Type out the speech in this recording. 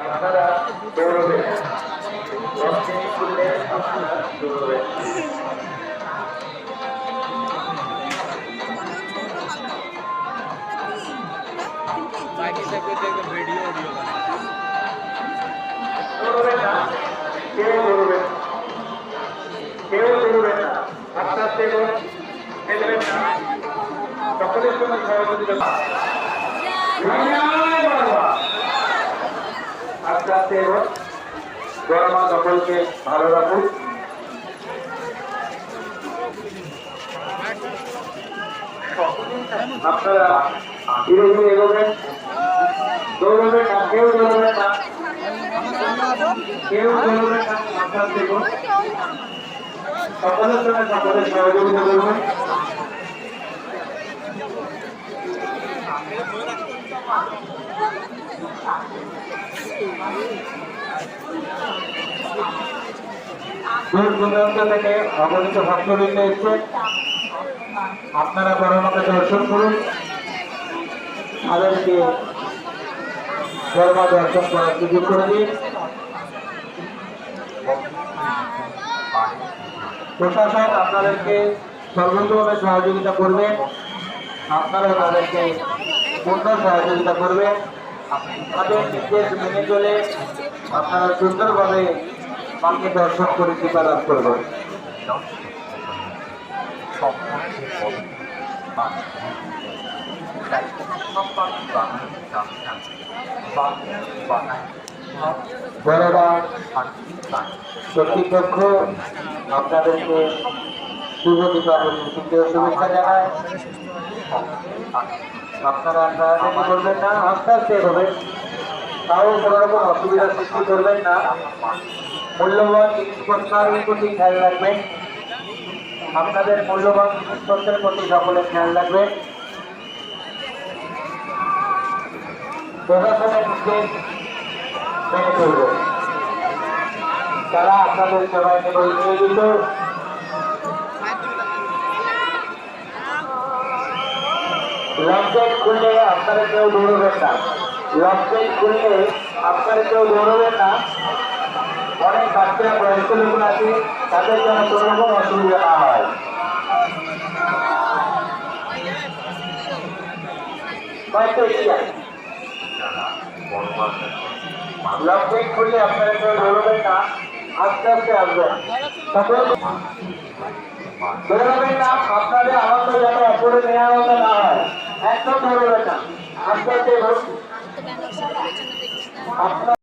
আপনারা দৌড়বেন, 10 মিনিট করলে আপনারা দৌড়বেন। দৌড়বেন না, কেউ দৌড়বেন, কেউ দৌড়বেন না, আস্তে আস্তে খেলবেন না, সকলের জন্য সহযোগিতা আস্তে আস্তে এবং গরমা সকলকে ভালো রাখুন। আপনারা ধীরে ধীরে এগোবেন, দৌড়বেন না, কেউ দৌড়বেন না, কেউ দৌড়বেন না, আস্তে আস্তে এগোন, সকলের জন্য সকলের সহযোগিতা করবেন। দূর দূরান্ত থেকে অগণিত ভক্তবৃন্দ এসছে, আপনারা বড়মাকে দর্শন করুন, তাদেরকে বড়মা দর্শন করার সুযোগ করে দিন। প্রশাসন আপনাদেরকে সর্বোচ্চভাবে সহযোগিতা করবেন, আপনারাও তাদেরকে পূর্ণ সহযোগিতা করবেন। তাদের নির্দেশ মেনে চলে আপনারা সুন্দরভাবে মাকে দর্শন করে কৃপা লাভ করবেন। কর্তৃপক্ষ আপনাদেরকে শুভ দীপাবলির তৃতীয় শুভেচ্ছা জানায়। আপনারা রাজনীতি করবেন না, আস্তে আস্তে এগোবেন, তাও কোনো রকম অসুবিধার সৃষ্টি করবেন না। মূল্যবান জিনিসপত্রের প্রতি খেয়াল রাখবেন, আপনাদের মূল্যবান জিনিসপত্রের প্রতি সকলে খেয়াল রাখবেন। প্রশাসনের নির্দেশ মেনে চলবেন, তারা আপনাদের সেবায় নিয়োজিত। লকডাউন খুললে আপনারা কেউ দৌড়বেন না, লকডাউন খুললে আপনারা কেউ দৌড়বেন না। অনেক বাচ্চারা বয়স্ক লোক আছে, তাদের যেন কোনো রকম অসুবিধা না হয়। লকডাউন খুললে আপনারা কেউ দৌড়বেন না, আস্তে আস্তে আসবেন, দৌড়বেন না। আপনাদের আনন্দ যেন অপরে নেওয়া হতে না হয়, একদম দৌড়বেন না, আস্তে আস্তে